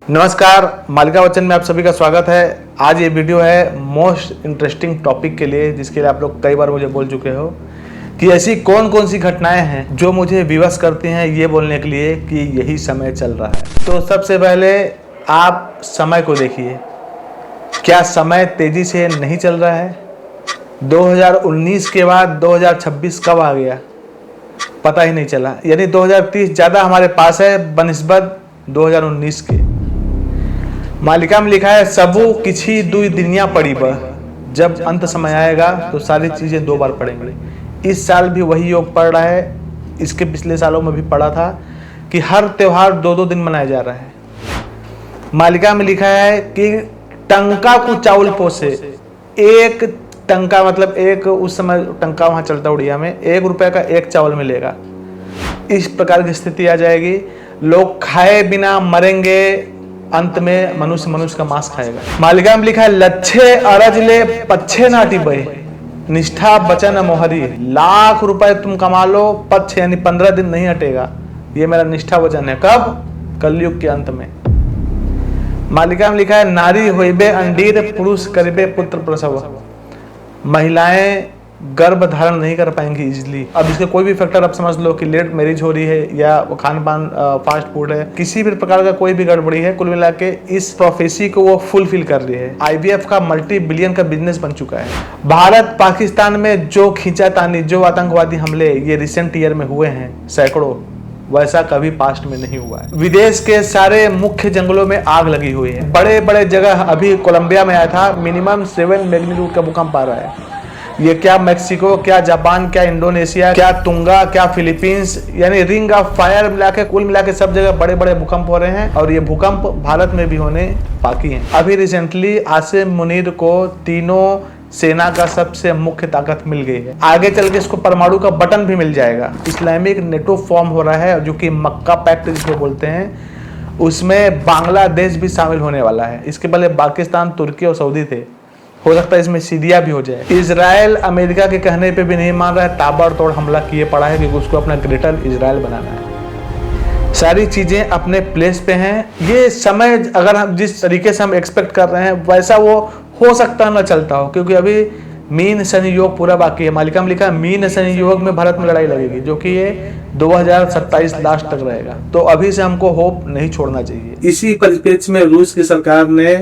नमस्कार, मालिका वचन में आप सभी का स्वागत है। आज ये वीडियो है मोस्ट इंटरेस्टिंग टॉपिक के लिए, जिसके लिए आप लोग कई बार मुझे बोल चुके हो कि ऐसी कौन कौन सी घटनाएं हैं जो मुझे विवश करती हैं ये बोलने के लिए कि यही समय चल रहा है। तो सबसे पहले आप समय को देखिए, क्या समय तेजी से नहीं चल रहा है? 2019 के बाद 2026 कब आ गया पता ही नहीं चला, यानी 2030 ज़्यादा हमारे पास है बनिस्बत 2019 के। मालिका में लिखा है सबू किसी दुई दुनिया पड़ी बह, जब अंत समय आएगा तो सारी चीज़ें दो बार पड़ेंगी। इस साल भी वही योग पड़ रहा है, इसके पिछले सालों में भी पड़ा था कि हर त्योहार दो दो दिन मनाया जा रहा है। मालिका में लिखा है कि टंका को चावल पोसे, एक टंका मतलब एक, उस समय टंका वहाँ चलता उड़िया में, 1 रुपये का एक चावल मिलेगा। इस प्रकार की स्थिति आ जाएगी। लोग खाए बिना मरेंगे, अंत में मनुष्य का मांस खाएगा। मालिका में लिखा है लच्छे अरज ले पच्छे नाटी बहे, निष्ठा वचन मोहरी। लाख रुपए तुम कमा लो, पच्छ यानी 15 दिन नहीं हटेगा, ये मेरा निष्ठा वचन है। कब? कलयुग के अंत में। मालिका में लिखा है नारी होइबे अंडीर, पुरुष करिबे पुत्र प्रसव। महिलाएं गर्भ धारण नहीं कर पाएंगी इजीली। अब इसके कोई भी फैक्टर आप समझ लो कि लेट मैरिज हो रही है या खान पान फास्ट फूड है, किसी भी प्रकार का कोई भी गड़बड़ी है, कुल मिला के इस प्रोफेसी को वो फुलफिल कर रही है। IVF का मल्टी बिलियन का बिजनेस बन चुका है। भारत पाकिस्तान में जो खींचातानी, जो आतंकवादी हमले ये रिसेंट ईयर में हुए हैं सैकड़ों, वैसा कभी पास्ट में नहीं हुआ है। विदेश के सारे मुख्य जंगलों में आग लगी हुई है। बड़े बड़े जगह, अभी कोलंबिया में आया था, मिनिमम 7 मैग्नीट्यूड का भूकंप आ रहा है। ये क्या मैक्सिको, क्या जापान, क्या इंडोनेशिया, क्या तुंगा, क्या फिलीपींस, यानी रिंग ऑफ फायर मिला के कुल मिला के सब जगह बड़े बड़े भूकंप हो रहे हैं। और ये भूकंप भारत में भी होने बाकी हैं। अभी रिसेंटली आसिम मुनीर को तीनों सेना का सबसे मुख्य ताकत मिल गई है। आगे चल के इसको परमाणु का बटन भी मिल जाएगा। इस्लामिक नेटो फॉर्म हो रहा है, जो कि मक्का पैक्ट जिसको बोलते हैं, उसमें बांग्लादेश भी शामिल होने वाला है। इसके पहले पाकिस्तान, तुर्की और सऊदी थे। हो सकता है इसमें सीरिया भी हो जाए। इजराइल अमेरिका के कहने पे भी नहीं मान रहा है, ताबड़तोड़ हमला किए पड़ा है क्योंकि उसको अपना ग्रेटर इजराइल बनाना है। सारी चीजें अपने प्लेस पे हैं। ये समय अगर हम जिस तरीके से हम एक्सपेक्ट कर रहे हैं वैसा वो हो सकता ना चलता हो, क्योंकि अभी मीन शनि योग पूरा बाकी है। मालिका में लिखा है मीन शनि योग में भारत में लड़ाई लगेगी, जो कि ये 2027 लास्ट तक रहेगा। तो अभी से हमको होप नहीं छोड़ना चाहिए। इसी परिप्रेक्ष्य में रूस की सरकार ने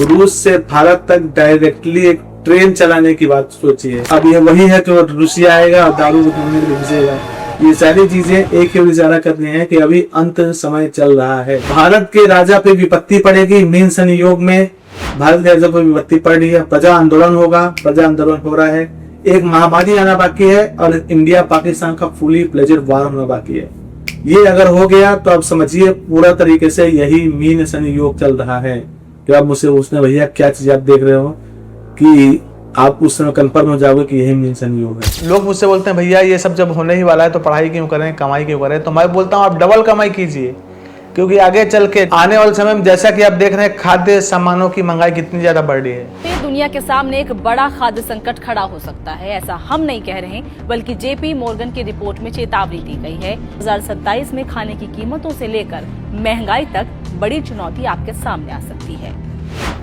रूस से भारत तक डायरेक्टली एक ट्रेन चलाने की बात सोची है। अब ये वही है कि रूसिया आएगा और दारू ढूंढने के लिए भेजेगा। ये सारी चीजें एक ही इशारा कर रही हैं कि अभी अंत समय चल रहा है। भारत के राजा पे विपत्ति पड़ेगी। मीन शनि योग में भारत के राजा पे विपत्ति पड़ रही है। प्रजा आंदोलन होगा, प्रजा आंदोलन हो रहा है। एक महामारी आना बाकी है और इंडिया पाकिस्तान का फुली प्लेजर वार होना बाकी है। ये अगर हो गया तो अब समझिए पूरा तरीके से यही मीन शनि योग चल रहा है। आप मुझसे पूछना भैया क्या चीज आप देख रहे हो, कि आप उस समय कंफर्म हो जाओगे कि यही मीन शनि योग है। लोग मुझसे बोलते हैं भैया ये सब जब होने ही वाला है तो पढ़ाई क्यों करें, कमाई क्यों करें? तो मैं बोलता हूँ आप डबल कमाई कीजिए, क्योंकि आगे चल के आने वाले समय में जैसा कि आप देख रहे हैं खाद्य सामानों की महंगाई कितनी ज्यादा बढ़ रही है। दुनिया के सामने एक बड़ा खाद्य संकट खड़ा हो सकता है, ऐसा हम नहीं कह रहे हैं, बल्कि JP मॉर्गन की रिपोर्ट में चेतावनी दी गई है। 2027 में खाने की कीमतों से लेकर महंगाई तक बड़ी चुनौती आपके सामने आ सकती है।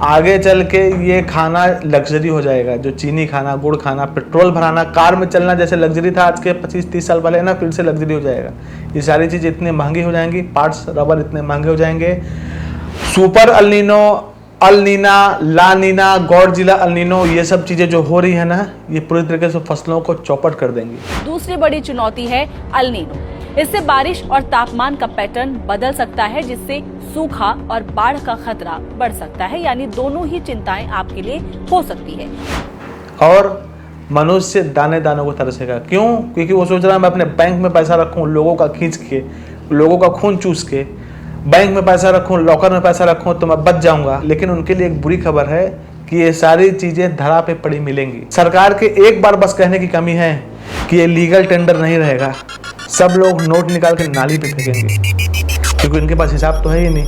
आगे चल के ये खाना लग्जरी हो जाएगा। जो चीनी खाना, गुड़ खाना, पेट्रोल भराना, कार में चलना जैसे लग्जरी था आज के 25-30 साल पहले ना, फिर से लग्जरी हो जाएगा। ये सारी चीज़ इतनी महंगी हो जाएंगी, पार्ट्स रबर इतने महंगे हो जाएंगे। सुपर अल्नीनो, अल्नीना, लानीना, गॉडजिला अल्नीनो, ये सब चीज़ें जो हो रही है ना, ये पूरी तरीके से फसलों को चौपट कर देंगी। दूसरी बड़ी चुनौती है अल्नीनो। इससे बारिश और तापमान का पैटर्न बदल सकता है, जिससे सूखा और बाढ़ का खतरा बढ़ सकता है। यानी दोनों ही चिंताएं आपके लिए हो सकती है। और मनुष्य दाने दानों को तरसेगा। क्यों? क्योंकि वो सोच रहा है मैं अपने बैंक में पैसा रखूं, लोगों का खींच के, लोगों का खून चूस के बैंक में पैसा रखूं, लॉकर में पैसा रखूं तो मैं बच जाऊंगा। लेकिन उनके लिए एक बुरी खबर है कि ये सारी चीजें धरा पे पड़ी मिलेंगी। सरकार के एक बार बस कहने की कमी है कि ये लीगल टेंडर नहीं रहेगा, सब लोग नोट निकाल के नाली पे फेंकेंगे, क्योंकि इनके पास हिसाब तो है ही नहीं।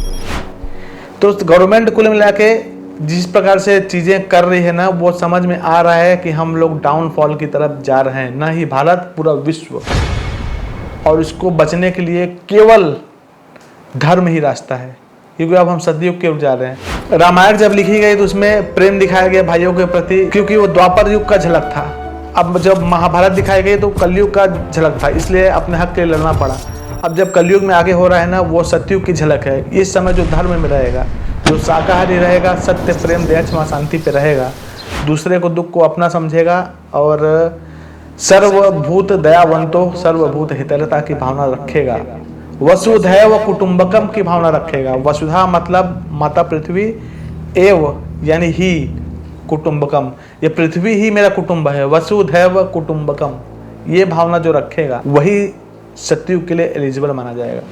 तो गवर्नमेंट कुल मिला के जिस प्रकार से चीजें कर रही है ना, वो समझ में आ रहा है कि हम लोग डाउनफॉल की तरफ जा रहे हैं, ना ही भारत, पूरा विश्व। और इसको बचने के लिए केवल धर्म ही रास्ता है। क्योंकि अब हम सतयुग की ओर जा रहे हैं। रामायण जब लिखी गई तो उसमें प्रेम दिखाया गया भाइयों के प्रति, क्योंकि वो द्वापर युग का झलक था। अब जब महाभारत दिखाई गई तो कलयुग का झलक था, इसलिए अपने हक के लिए लड़ना पड़ा। अब जब कलयुग में आगे हो रहा है ना, वो सतयुग की झलक है। इस समय जो धर्म में रहेगा, जो शाकाहारी रहेगा, सत्य प्रेम दया क्षमा शांति पे रहेगा, दूसरे को दुख को अपना समझेगा और सर्वभूत दयावंतो सर्वभूत हितैषिता की भावना रखेगा, वसुधैव कुटुंबकम की भावना रखेगा। वसुधा मतलब माता पृथ्वी, एव यानी ही, कुटुंबकम ये पृथ्वी ही मेरा कुटुंब है, वसुधैव कुटुंबकम ये भावना जो रखेगा वही सतयुग के लिए एलिजिबल माना जाएगा।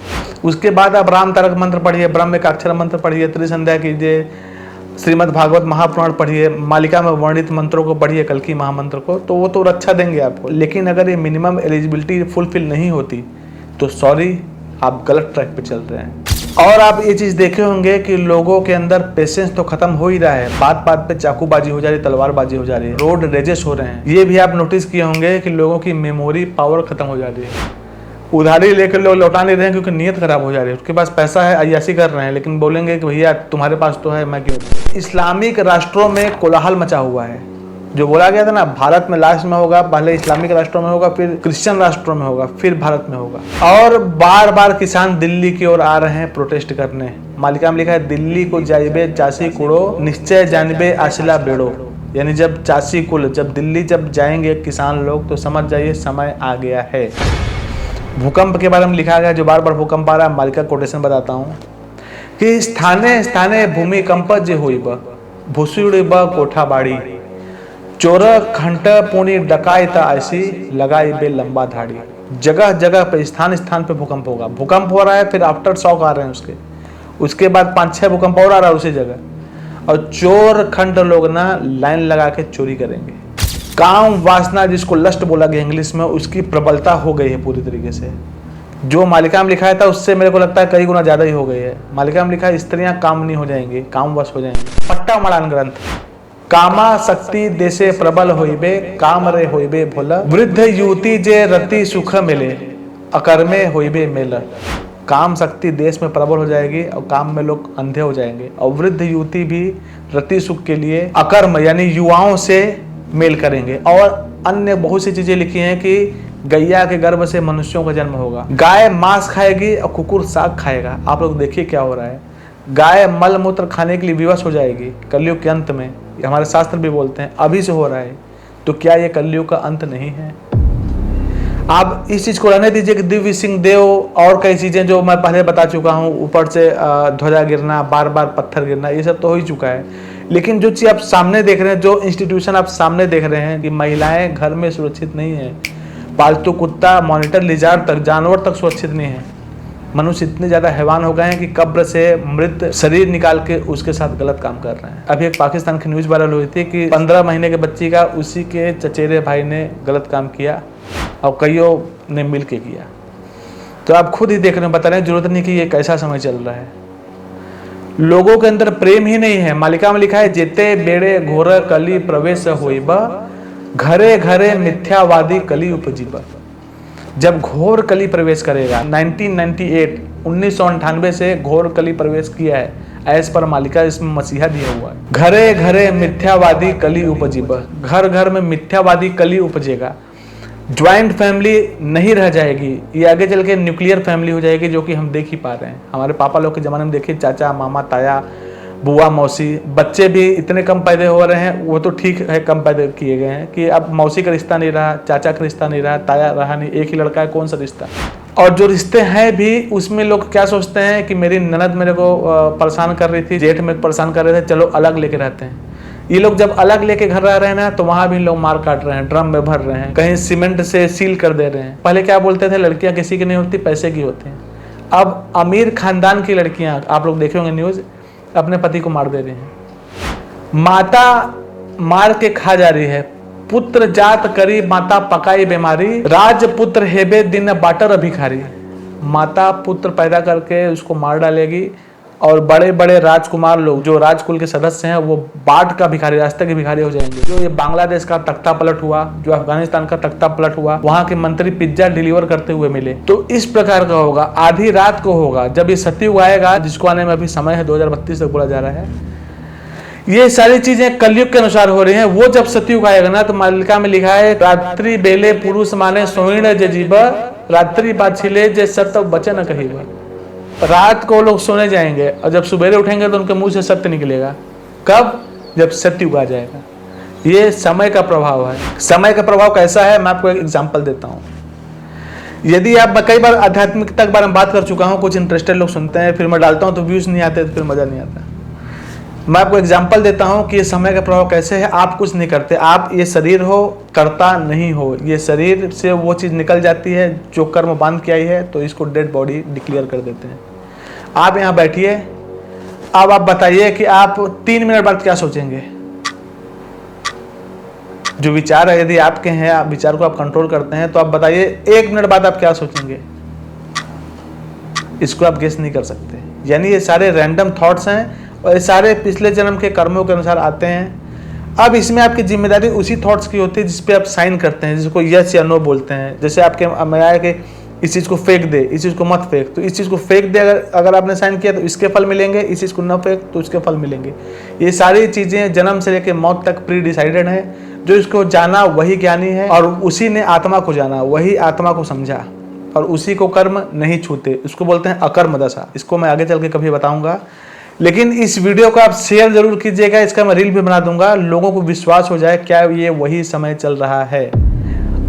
उसके बाद आप राम तारक मंत्र पढ़िए, ब्रह्म का अक्षर मंत्र पढ़िए, त्रिसंध्या कीजिए, श्रीमद् भागवत महापुराण पढ़िए, मालिका में वर्णित मंत्रों को पढ़िए, कल्कि महामंत्र को, तो वो तो रक्षा देंगे आपको। लेकिन अगर ये मिनिमम एलिजिबिलिटी फुलफिल नहीं होती तो सॉरी, आप गलत ट्रैक पे चल रहे हैं। और आप ये चीज देखे होंगे कि लोगों के अंदर पेशेंस तो खत्म हो ही रहा है, बात बात पे चाकूबाजी हो जा रही है, तलवारबाजी हो जा रही है, रोड रेजेस हो रहे हैं। ये भी आप नोटिस किए होंगे कि लोगों की मेमोरी पावर खत्म हो जा रही है। उधारी लेकर लोग लौटा नहीं रहे हैं क्योंकि नीयत खराब हो जा रही है। उसके पास पैसा है, अय्यासी कर रहे हैं, लेकिन बोलेंगे कि भैया तुम्हारे पास तो है, मैं क्यों। इस्लामिक राष्ट्रों में कोलाहल मचा हुआ है। जो बोला गया था ना, भारत में लास्ट में होगा, पहले इस्लामिक राष्ट्रों में होगा, फिर क्रिश्चियन राष्ट्रों में होगा, फिर भारत में होगा। और बार बार किसान दिल्ली की ओर आ रहे हैं प्रोटेस्ट करने। मालिका में लिखा है, दिल्ली को जाइबे चासी कुड़ो, निश्चय जानबे आशिला बेड़ो। यानी जब चासी कुल, जब दिल्ली जब जाएंगे किसान लोग, तो समझ जाइए समय आ गया है। भूकंप के बारे में लिखा गया, जो बार बार भूकंप आ रहा है, मालिका कोटेशन बताता हूँ कि स्थाने स्थाने भूमिकंप जे हुईब, भूसुड़ब कोठा बाड़ी, चोर खंट पुणी डकायत ऐसी लगाई बे लंबा धाड़ी। जगह जगह पे, स्थान स्थान पे भूकंप होगा। भूकंप हो रहा है, फिर आफ्टर शॉक आ रहे हैं उसके बाद 5-6 भूकंप और आ रहा है उसी जगह। और चोर खंड लोग ना लाइन लगा के चोरी करेंगे। काम वासना, जिसको लस्ट बोला गया इंग्लिश में, उसकी प्रबलता हो गई है पूरी तरीके से। जो मालिका में लिखा था उससे मेरे को लगता है कई गुना ज्यादा ही हो गई है। मालिका में लिखा है, स्त्रियां कामनी हो जाएंगी, कामवश हो जाएंगी। पट्टा मड़ान ग्रंथ, कामा शक्ति देशे प्रबल होइबे, काम रे होइबे भोला, वृद्ध युवती जे रति सुख मिले, अकर्मे होइबे मेला। काम शक्ति देश में प्रबल हो जाएगी और काम में लोग अंधे हो जाएंगे। और वृद्ध युवती भी रति सुख के लिए अकर्म यानी युवाओं से मेल करेंगे। और अन्य बहुत सी चीजें लिखी हैं कि गैया के गर्भ से मनुष्यों का जन्म होगा, गाय मांस खाएगी और कुकुर साग खाएगा। आप लोग देखिए क्या हो रहा है, गाय मल मूत्र खाने के लिए विवश हो जाएगी कलयुग के अंत में। हमारे शास्त्र भी बोलते हैं अभी से हो रहा है, तो क्या ये कलयुग का अंत नहीं है? आप इस चीज को रहने दीजिए कि दिव्य सिंह देव और कई चीजें जो मैं पहले बता चुका हूँ, ऊपर से ध्वजा गिरना, बार बार पत्थर गिरना, ये सब तो हो ही चुका है। लेकिन जो चीज आप सामने देख रहे हैं, जो इंस्टीट्यूशन आप सामने देख रहे हैं कि महिलाएं घर में सुरक्षित नहीं है, पालतू कुत्ता, मॉनिटर, लिजार्ड तक, जानवर तक सुरक्षित नहीं है। मनुष्य इतने ज्यादा हैवान हो गए हैं कि कब्र से मृत शरीर निकाल के उसके साथ गलत काम कर रहे हैं। अभी एक पाकिस्तान की न्यूज वायरल हुई थी कि 15 महीने के बच्ची का उसी के चचेरे भाई ने गलत काम किया और कईयों ने मिल के किया। तो आप खुद ही देख रहे हैं, बता रहे हैं, जरूरत नहीं कि ये कैसा समय चल रहा है। लोगों के अंदर प्रेम ही नहीं है। मालिका में लिखा है, जेते बेड़े घोर कली प्रवेश होइबा, घरे घरे मिथ्यावादी कली उपजीबा। जब घोर कली प्रवेश करेगा, 1998 से घोर कली प्रवेश किया है एज पर मालिका, इसमें मसीहा दिया हुआ है। घरे घरे मिथ्यावादी कली उपजीबा, घर घर में मिथ्यावादी कली उपजेगा। ज्वाइंट फैमिली नहीं रह जाएगी, ये आगे चल के न्यूक्लियर फैमिली हो जाएगी, जो कि हम देख ही पा रहे हैं। हमारे पापा लोग के ज़माने में देखिए, चाचा, मामा, ताया, बुआ, मौसी, बच्चे भी इतने कम पैदा हो रहे हैं। वो तो ठीक है, कम पैदा किए गए हैं कि अब मौसी का रिश्ता नहीं रहा, चाचा का रिश्ता नहीं रहा, ताया रहा नहीं, एक ही लड़का है, कौन सा रिश्ता। और जो रिश्ते हैं भी, उसमें लोग क्या सोचते हैं कि मेरी ननद मेरे को परेशान कर रही थी, जेठ में परेशान कर रहे थे, चलो अलग लेके रहते हैं। ये लोग जब अलग लेके घर रह रहे हैं ना, तो वहां भी लोग मार काट रहे हैं, ड्रम में भर रहे हैं, कहीं सीमेंट से सील कर दे रहे हैं। पहले क्या बोलते थे, लड़कियां किसी की नहीं होती, पैसे की होती हैं। अब अमीर खानदान की लड़कियां, आप लोग देखे होंगे न्यूज, अपने पति को मार दे रही हैं। माता मार के खा जा रही है। पुत्र जात करी माता पकाई बीमारी, राजपुत्र हेबे दिन बाटर भिखारी। माता पुत्र पैदा करके उसको मार डालेगी और बड़े बड़े राजकुमार लोग जो राजकुल के सदस्य हैं वो बाट का भिखारी, रास्ते के भिखारी हो जाएंगे। जो ये बांग्लादेश का तख्ता पलट हुआ, जो अफगानिस्तान का तख्ता पलट हुआ, वहां के मंत्री पिज्जा डिलीवर करते हुए मिले। तो इस प्रकार का होगा, आधी रात को होगा जब ये सतयुग आएगा, जिसको आने में अभी समय है 2032 तक बोला जा रहा है। ये सारी चीजें कलयुग के अनुसार हो रही हैं। वो जब सतयुग आएगा ना, तो मालिका में लिखा है, रात्रि बेले पुरुष माने सोइण जे जीव, रात्रि बाछिले जे सत्य वचन कहिबा। रात को लोग सोने जाएंगे और जब सुबह उठेंगे तो उनके मुंह से सत्य निकलेगा। कब? जब सतयुग आ जाएगा। ये समय का प्रभाव है। समय का प्रभाव कैसा है, मैं आपको एक एग्जांपल देता हूँ। यदि आप, कई बार आध्यात्मिकता के बारे में बात कर चुका हूँ, कुछ इंटरेस्टेड लोग सुनते हैं, फिर मैं डालता हूँ तो व्यूज नहीं आते, तो फिर मजा नहीं आता। मैं आपको एग्जांपल देता हूँ कि ये समय का प्रभाव कैसे है। आप कुछ नहीं करते, आप ये शरीर हो, करता नहीं हो, ये शरीर से वो चीज़ निकल जाती है जो कर्म बांध के आई है, तो इसको डेड बॉडी डिक्लेयर कर देते हैं। आप यहाँ बैठिए, अब आप बताइए कि आप 3 मिनट बाद क्या सोचेंगे। जो विचार है, यदि आपके हैं, आप विचार को आप कंट्रोल करते हैं, तो आप बताइए 1 मिनट बाद आप क्या सोचेंगे। इसको आप गेस नहीं कर सकते। यानी ये सारे रैंडम थॉट्स हैं और ये सारे पिछले जन्म के कर्मों के अनुसार आते हैं। अब इसमें आपकी जिम्मेदारी उसी थॉट्स की होती है जिस पे आप साइन करते हैं, जिसको यस या नो बोलते हैं। जैसे आपके मैं आया कि इस चीज़ को फेंक दे, इस चीज़ को मत फेंक, तो इस चीज़ को फेंक दे अगर आपने साइन किया तो इसके फल मिलेंगे, इस चीज़ को न फेंक तो उसके फल मिलेंगे। ये सारी चीज़ें जन्म से लेकर मौत तक प्री डिसाइडेड है। जो इसको जाना वही ज्ञानी है, और उसी ने आत्मा को जाना, वही आत्मा को समझा, और उसी को कर्म नहीं छूते। इसको बोलते हैं अकर्म दशा। इसको मैं आगे चल के कभी बताऊंगा। लेकिन इस वीडियो को आप शेयर जरूर कीजिएगा, इसका मैं रील भी बना दूंगा, लोगों को विश्वास हो जाए क्या ये वही समय चल रहा है।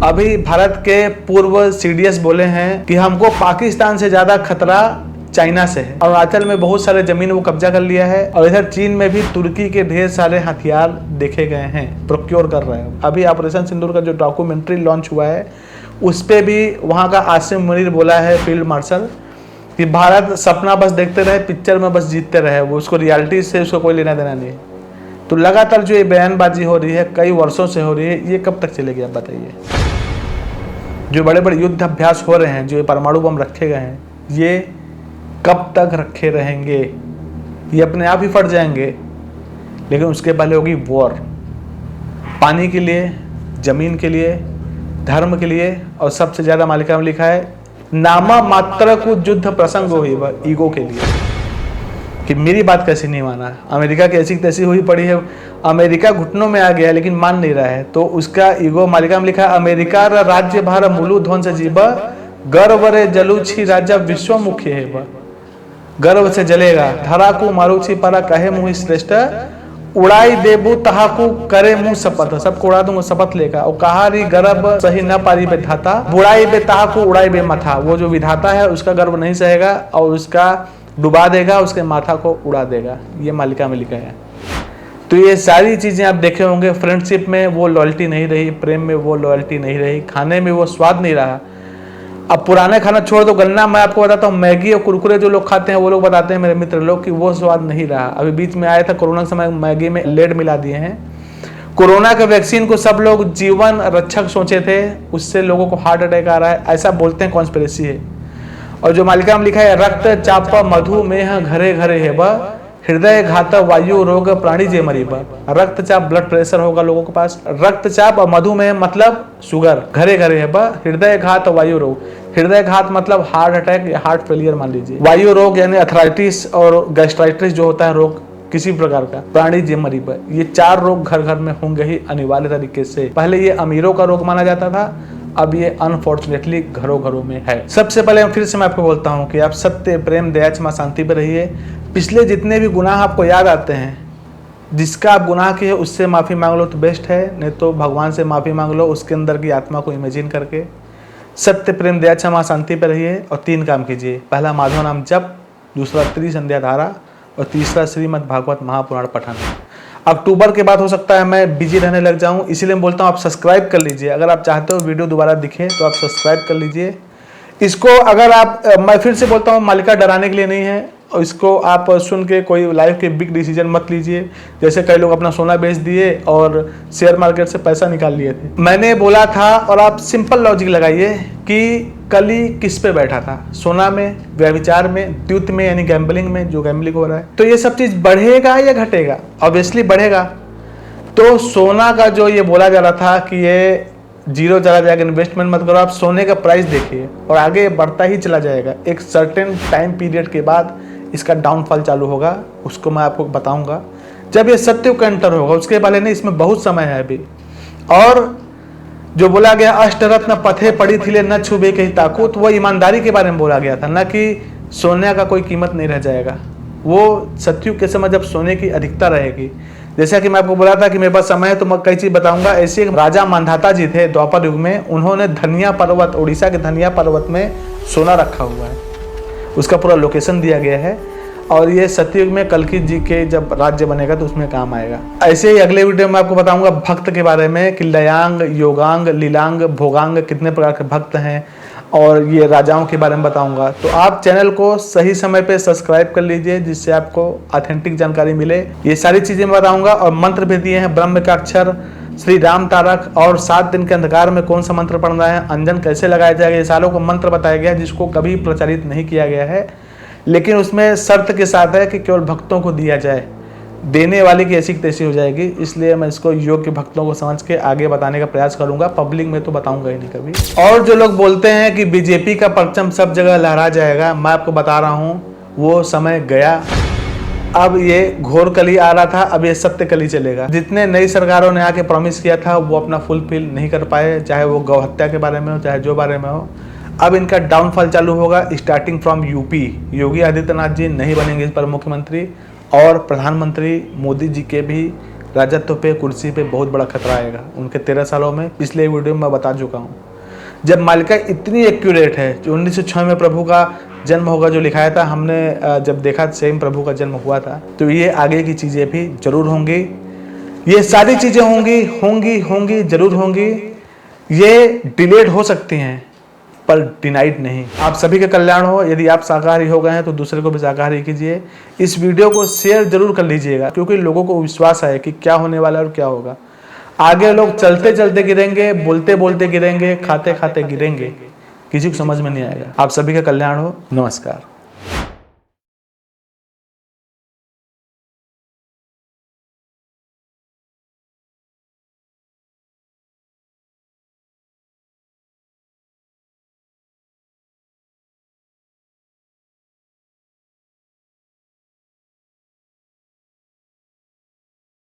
अभी भारत के पूर्व CDS बोले हैं कि हमको पाकिस्तान से ज्यादा खतरा चाइना से है। अरुणाचल में बहुत सारे जमीन वो कब्जा कर लिया है, और इधर चीन में भी तुर्की के ढेर सारे हथियार देखे गए हैं, प्रोक्योर कर रहे हैं। अभी ऑपरेशन सिंदूर का जो डॉक्यूमेंट्री लॉन्च हुआ है, उस पर भी वहाँ का आसिम मुनीर बोला है, फील्ड मार्शल, कि भारत सपना बस देखते रहे, पिक्चर में बस जीतते रहे, वो उसको रियलिटी से उसको कोई लेना देना नहीं है। तो लगातार जो ये बयानबाजी हो रही है, कई वर्षों से हो रही है, ये कब तक चलेगी आप बताइए। जो बड़े बड़े युद्ध अभ्यास हो रहे हैं, जो ये परमाणु बम रखे गए हैं, ये कब तक रखे रहेंगे। ये अपने आप ही फट जाएंगे, लेकिन उसके पहले होगी वॉर। पानी के लिए, जमीन के लिए, धर्म के लिए, और सबसे ज्यादा मालिका में लिखा है नामा मात्र को युद्ध प्रसंग हुई ईगो के लिए, कि मेरी बात कैसे नहीं माना। अमेरिका की ऐसी तैसी हुई पड़ी है, अमेरिका घुटनों में आ गया लेकिन मान नहीं रहा है, तो उसका ईगो मालिका में लिखा है, अमेरिका राज्य भार मूलु ध्वंस जीव, गर्व रे जलूछी राजा विश्व मुख्य है। गर्व से जलेगा, धरा को मारूछी पारा कहे मुहि श्रेष्ठ, उड़ाई देबू तहाकू करे मुंह शपथ। सबको उड़ा दूंगा शपथ लेगा। और कहारी गर्भ सही न पारी बे धाता, बुड़ाई बे तहाकू उड़ाई बे माथा। वो जो विधाता है उसका गर्व नहीं सहेगा और उसका डुबा देगा, उसके माथा को उड़ा देगा। ये मालिका में लिखा है। तो ये सारी चीजें आप देखे होंगे। फ्रेंडशिप में वो लॉयल्टी नहीं रही, प्रेम में वो लॉयल्टी नहीं रही, खाने में वो स्वाद नहीं रहा। अब पुराने खाना छोड़ दो, गन्ना मैं आपको बताता हूँ, मैगी और कुरकुरे जो लोग खाते हैं, वो लोग बताते हैं, मेरे मित्र लोग, कि वो स्वाद नहीं रहा। अभी बीच में आया था कोरोना के समय, मैगी में लेड मिला दिए हैं। कोरोना के वैक्सीन को सब लोग जीवन रक्षक सोचे थे, उससे लोगों को हार्ट अटैक आ रहा है, ऐसा बोलते हैं, कॉन्स्पिरेसी है। और जो मालिका में लिखा है, रक्त चाप मधुमेह घरे घरे है, वह हृदय घात वायु रोग प्राणी जे मरीब। रक्तचाप ब्लड प्रेशर होगा लोगों के पास, रक्तचाप और मधुमेह मतलब शुगर घरे घरे है। हृदय घात वायु रोग, हृदय घात मतलब हार्ट अटैक या हार्ट फेलियर मान लीजिए। वायु रोग यानी अर्थराइटिस और गैस्ट्राइटिस जो होता है रोग किसी प्रकार का, प्राणी जे मरीब। ये 4 रोग घर घर में होंगे ही अनिवार्य तरीके से। पहले ये अमीरों का रोग माना जाता था, अब ये अनफॉर्चुनेटली घरों घरों में है। सबसे पहले फिर से मैं आपको बोलता हूँ कि आप सत्य प्रेम दया क्षमा शांति पर रहिए। पिछले जितने भी गुनाह आपको याद आते हैं, जिसका आप गुनाह किए उससे माफ़ी मांग लो तो बेस्ट है, नहीं तो भगवान से माफ़ी मांग लो, उसके अंदर की आत्मा को इमेजिन करके। सत्य प्रेम दया क्षमा शांति पर रहिए और 3 काम कीजिए। पहला माधव नाम जप, दूसरा त्रिसंध्या धारा, और तीसरा श्रीमद् भागवत महापुराण पठन। अक्टूबर के बाद हो सकता है मैं बिजी रहने लग जाऊं, इसीलिए मैं बोलता हूं आप सब्सक्राइब कर लीजिए। अगर आप चाहते हो वीडियो दोबारा दिखे तो आप सब्सक्राइब कर लीजिए। इसको अगर आप, मैं फिर से बोलता हूं, मालिका डराने के लिए नहीं है, और इसको आप सुन के कोई लाइफ के बिग डिसीजन मत लीजिए। जैसे कई लोग अपना सोना बेच दिए और शेयर मार्केट से पैसा निकाल लिए थे। मैंने बोला था, और आप सिंपल लॉजिक लगाइए कि कली किस पे बैठा था? सोना में, व्यभिचार में, द्यूत में यानी गैम्बलिंग में, जो गैम्बलिंग हो रहा है। तो ये सब चीज बढ़ेगा या घटेगा? ऑब्वियसली बढ़ेगा। तो सोना का जो ये बोला जा रहा था कि ये जीरो चला जाएगा, इन्वेस्टमेंट मत करो, आप सोने का प्राइस देखिए और आगे बढ़ता ही चला जाएगा। एक सर्टेन टाइम पीरियड के बाद इसका डाउनफॉल चालू होगा, उसको मैं आपको बताऊंगा जब ये सत्युग का एंटर होगा। उसके पहले नहीं, इसमें बहुत समय है अभी। और जो बोला गया अष्टरत्न पथे पड़ी थिले न छुबे कहीं ताकूत, वो ईमानदारी के बारे में बोला गया था, न कि सोने का कोई कीमत नहीं रह जाएगा। वो सत्युग के समय जब सोने की अधिकता रहेगी। जैसा कि मैं आपको बोला था कि मेरे पास समय है तो मैं कई चीज बताऊंगा। ऐसे एक राजा मांधाता जी थे द्वापर युग में, उन्होंने धनिया पर्वत, उड़ीसा के धनिया पर्वत में सोना रखा हुआ है, उसका पूरा लोकेशन दिया गया है। और ये सतयुग में कल्कि जी के जब राज्य बनेगा तो उसमें काम आएगा। ऐसे ही अगले वीडियो में आपको बताऊंगा भक्त के बारे में कि लयांग, योगांग, लीलांग, भोगांग कितने प्रकार के भक्त हैं, और ये राजाओं के बारे में बताऊंगा। तो आप चैनल को सही समय पे सब्सक्राइब कर लीजिए जिससे आपको ऑथेंटिक जानकारी मिले। ये सारी चीजें मैं बताऊंगा। और मंत्र भी दिए हैं, ब्रह्म का अक्षर, श्री राम तारक, और 7 दिन के अंधकार में कौन सा मंत्र पढ़ना है, अंजन कैसे लगाया जाएगा, ये सारों को मंत्र बताया गया है जिसको कभी प्रचारित नहीं किया गया है। लेकिन उसमें शर्त के साथ है कि केवल भक्तों को दिया जाए, देने वाले की ऐसी तैसी हो जाएगी। इसलिए मैं इसको योग्य भक्तों को समझ के आगे बताने का प्रयास करूंगा, पब्लिक में तो बताऊंगा ही नहीं कभी। और जो लोग बोलते हैं कि बीजेपी का परचम सब जगह लहरा जाएगा, मैं आपको बता रहा हूं वो समय गया। अब ये घोर कली आ रहा था, अब ये सत्य कली चलेगा। जितने नई सरकारों ने आके प्रॉमिस किया था वो अपना फुलफिल नहीं कर पाए, चाहे वो गौ हत्या के बारे में हो, चाहे जो बारे में हो। अब इनका डाउनफॉल चालू होगा starting from UP. Yogi Adityanath ji नहीं बनेंगे इस पर मुख्यमंत्री, और प्रधानमंत्री मोदी जी के भी राजत्व पे, कुर्सी पे बहुत बड़ा खतरा आएगा उनके 13 सालों में। पिछले वीडियो में मैं बता चुका हूँ। जब मालिका इतनी एक्यूरेट है, जो 1906 में प्रभु का जन्म होगा जो लिखाया था, हमने जब देखा सेम प्रभु का जन्म हुआ था, तो ये आगे की चीजें भी जरूर होंगी। ये सारी चीजें होंगी जरूर होंगी। ये डिलेड हो सकती हैं पर डिनाइड नहीं। आप सभी का कल्याण हो। यदि आप शाकाहारी हो गए हैं तो दूसरे को भी शाकाहारी कीजिए। इस वीडियो को शेयर जरूर कर लीजिएगा, क्योंकि लोगों को विश्वास है कि क्या होने वाला है और क्या होगा। आगे लोग चलते चलते गिरेंगे, बोलते बोलते गिरेंगे, खाते खाते गिरेंगे, किसी को समझ में नहीं आएगा। आप सभी का कल्याण हो। नमस्कार।